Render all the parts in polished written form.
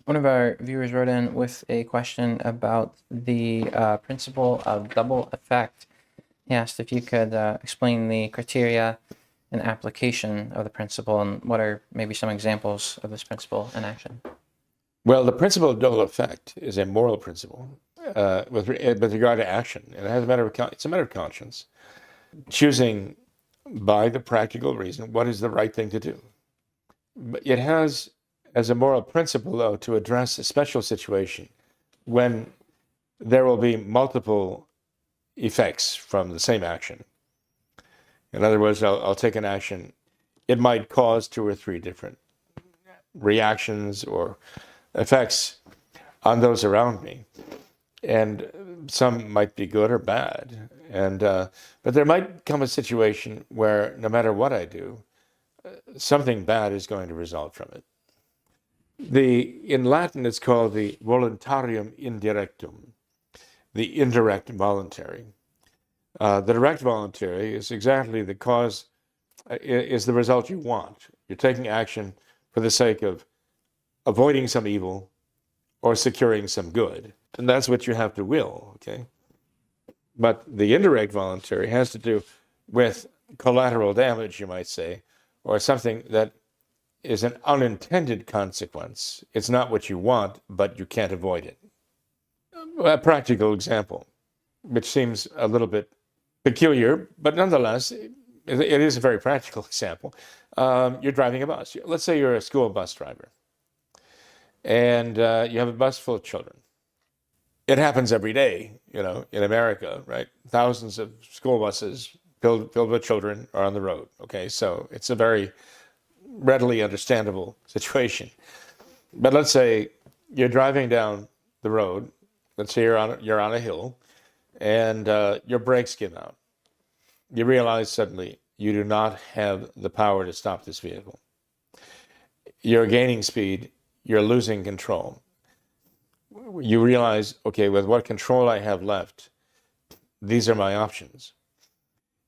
One of our viewers wrote in with a question about the principle of double effect. He asked if you could explain the criteria and application of the principle and what are maybe some examples of this principle in action. Well, the principle of double effect is a moral principle with regard to action. And it's a matter of conscience, choosing by the practical reason what is the right thing to do. But it has, as a moral principle, though, to address a special situation when there will be multiple effects from the same action. In other words, I'll take an action. It might cause two or three different reactions or effects on those around me. And some might be good or bad. But there might come a situation where no matter what I do, something bad is going to result from it. In Latin, it's called the voluntarium indirectum, the indirect voluntary. The direct voluntary is exactly the cause, is the result you want. You're taking action for the sake of avoiding some evil or securing some good. And that's what you have to will, okay? But the indirect voluntary has to do with collateral damage, you might say, or something that is an unintended consequence. It's not what you want, but you can't avoid it. A practical example, which seems a little bit peculiar, but nonetheless, it is a very practical example. You're driving a bus. Let's say you're a school bus driver, and you have a bus full of children. It happens every day, in America, right? Thousands of school buses filled with children are on the road. Okay, so it's a very readily understandable situation. But let's say you're driving down the road. Let's say you're on a hill, and your brakes give out. You realize suddenly you do not have the power to stop this vehicle. You're gaining speed. You're losing control. You realize, okay, with what control I have left, these are my options.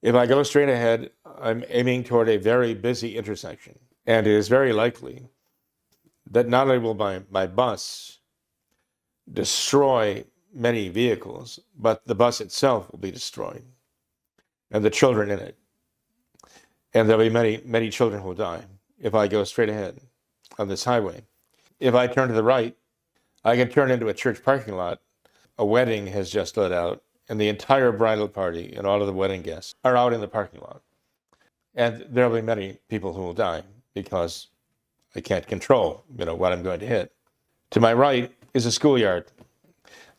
If I go straight ahead, I'm aiming toward a very busy intersection. And it is very likely that not only will my bus destroy many vehicles, but the bus itself will be destroyed and the children in it. And there'll be many, many children who will die if I go straight ahead on this highway. If I turn to the right, I can turn into a church parking lot. A wedding has just let out, and the entire bridal party and all of the wedding guests are out in the parking lot. And there'll be many people who will die because I can't control, what I'm going to hit. To my right is a schoolyard.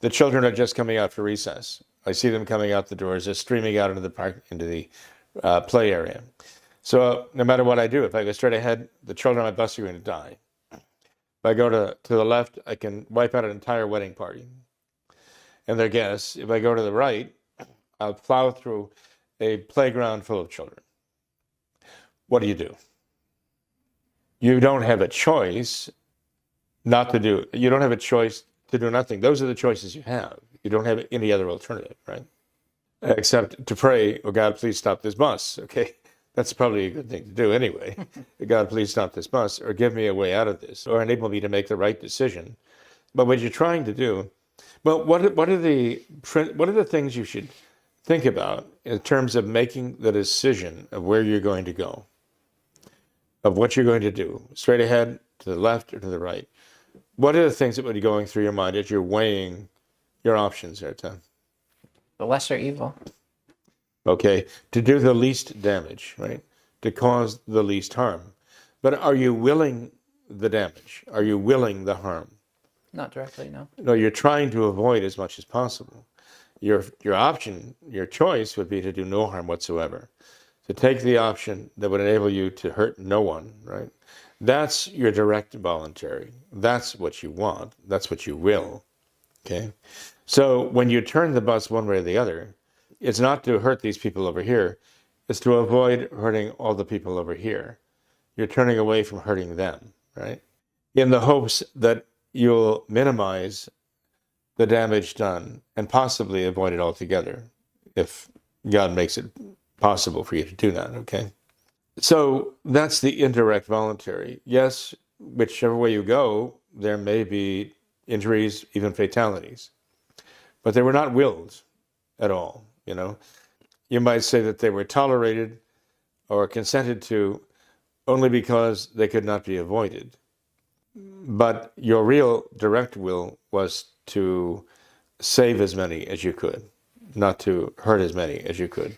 The children are just coming out for recess. I see them coming out the doors, just streaming out into the park, into the play area. So no matter what I do, if I go straight ahead, the children on my bus are going to die. If I go to the left, I can wipe out an entire wedding party and their guests. If I go to the right, I'll plow through a playground full of children. What do? You don't have a choice not to do. You don't have a choice to do nothing. Those are the choices you have. You don't have any other alternative, right? Except to pray, oh God, please stop this bus, okay? That's probably a good thing to do anyway. God, please stop this bus, or give me a way out of this, or enable me to make the right decision. But what you're trying to do, well, what are the things you should think about in terms of making the decision of where you're going to go, of what you're going to do, straight ahead, to the left, or to the right? What are the things that would be going through your mind as you're weighing your options there, Tom? The lesser evil. Okay, to do the least damage, right? To cause the least harm. But are you willing the damage? Are you willing the harm? Not directly, no. No, you're trying to avoid as much as possible. Your option, your choice would be to do no harm whatsoever. To take the option that would enable you to hurt no one, right? That's your direct voluntary. That's what you want. That's what you will. Okay? So when you turn the bus one way or the other, it's not to hurt these people over here. It's to avoid hurting all the people over here. You're turning away from hurting them, right? In the hopes that you'll minimize the damage done and possibly avoid it altogether if God makes it possible for you to do that, okay? So that's the indirect voluntary. Yes, whichever way you go, there may be injuries, even fatalities, but they were not willed at all. You might say that they were tolerated or consented to only because they could not be avoided. But your real direct will was to save as many as you could, not to hurt as many as you could.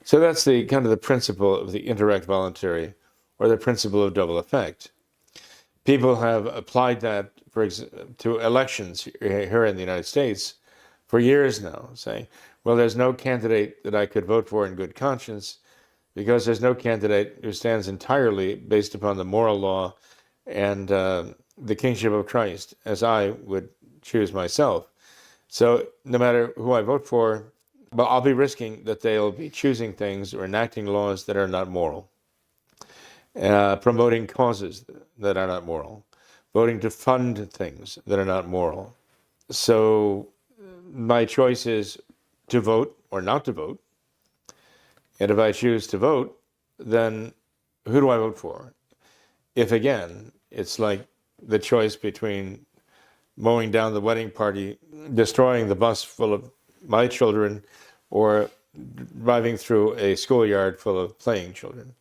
So that's the kind of the principle of the indirect voluntary, or the principle of double effect. People have applied that to elections here in the United States for years now, saying, well, there's no candidate that I could vote for in good conscience because there's no candidate who stands entirely based upon the moral law and the kingship of Christ, as I would choose myself. So no matter who I vote for, but I'll be risking that they'll be choosing things or enacting laws that are not moral, promoting causes that are not moral, voting to fund things that are not moral. So my choice is to vote or not to vote. And if I choose to vote, then who do I vote for? If again, it's like the choice between mowing down the wedding party, destroying the bus full of my children, or driving through a schoolyard full of playing children.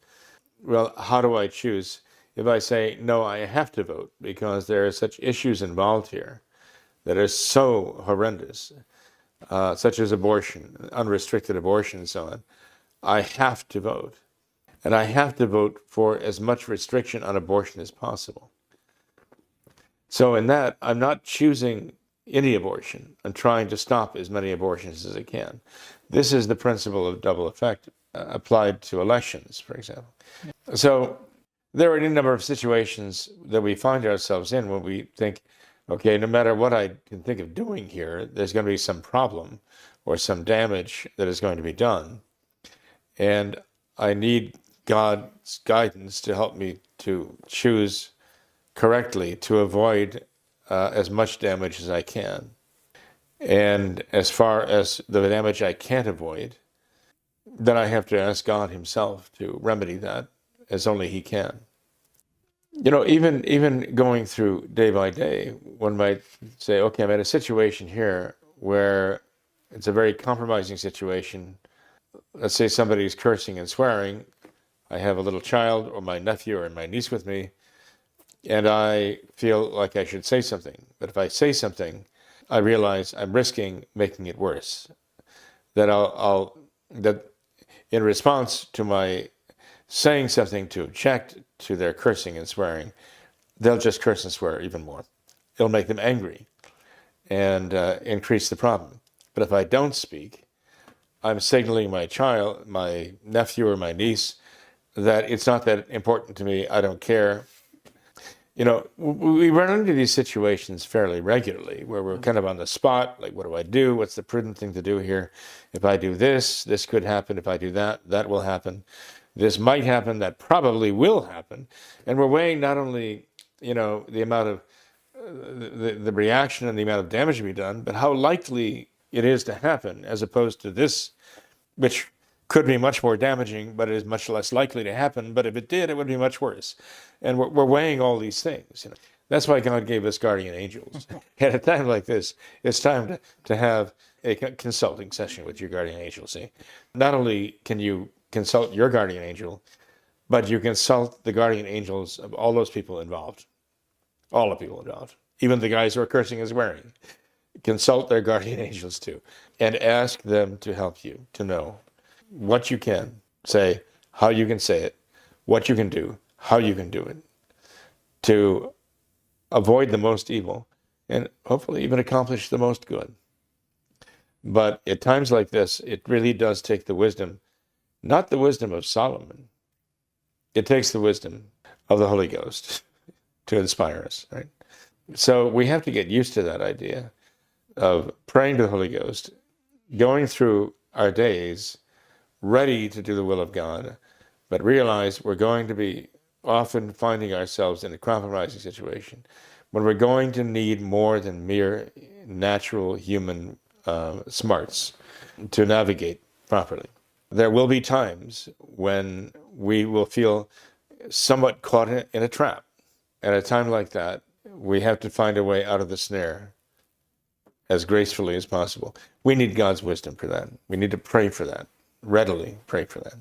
Well, how do I choose? If I say, no, I have to vote because there are such issues involved here that are so horrendous, such as abortion, unrestricted abortion and so on, I have to vote. And I have to vote for as much restriction on abortion as possible. So in that, I'm not choosing any abortion. I'm trying to stop as many abortions as I can. This is the principle of double effect applied to elections, for example. So there are any number of situations that we find ourselves in when we think, okay, no matter what I can think of doing here, there's going to be some problem or some damage that is going to be done. And I need God's guidance to help me to choose correctly to avoid as much damage as I can. And as far as the damage I can't avoid, then I have to ask God himself to remedy that as only he can. Even going through day by day, one might say, okay, I'm at a situation here where it's a very compromising situation. Let's say somebody's cursing and swearing. I have a little child or my nephew or my niece with me, and I feel like I should say something. But if I say something, I realize I'm risking making it worse. That in response to my saying something to object to their cursing and swearing, they'll just curse and swear even more. It'll make them angry and increase the problem. But if I don't speak, I'm signaling my child, my nephew or my niece, that it's not that important to me. I don't care. We run into these situations fairly regularly where we're kind of on the spot. Like, what do I do? What's the prudent thing to do here? If I do this, this could happen. If I do that, that will happen. This might happen. That probably will happen. And we're weighing not only, the amount of the reaction and the amount of damage to be done, but how likely it is to happen, as opposed to this, which could be much more damaging, but it is much less likely to happen. But if it did, it would be much worse. And we're weighing all these things. That's why God gave us guardian angels. At a time like this, it's time to have a consulting session with your guardian angel. See, not only can you consult your guardian angel, but you consult the guardian angels of all those people involved. All the people involved, even the guys who are cursing and swearing. Consult their guardian angels too, and ask them to help you to know what you can say, how you can say it, what you can do, how you can do it, to avoid the most evil and hopefully even accomplish the most good. But at times like this, it really does take the wisdom, not the wisdom of Solomon. It takes the wisdom of the Holy Ghost to inspire us, right? So we have to get used to that idea of praying to the Holy Ghost, going through our days ready to do the will of God, but realize we're going to be often finding ourselves in a compromising situation when we're going to need more than mere natural human smarts to navigate properly. There will be times when we will feel somewhat caught in a trap. At a time like that, we have to find a way out of the snare as gracefully as possible. We need God's wisdom for that. We need to pray for that, readily pray for that.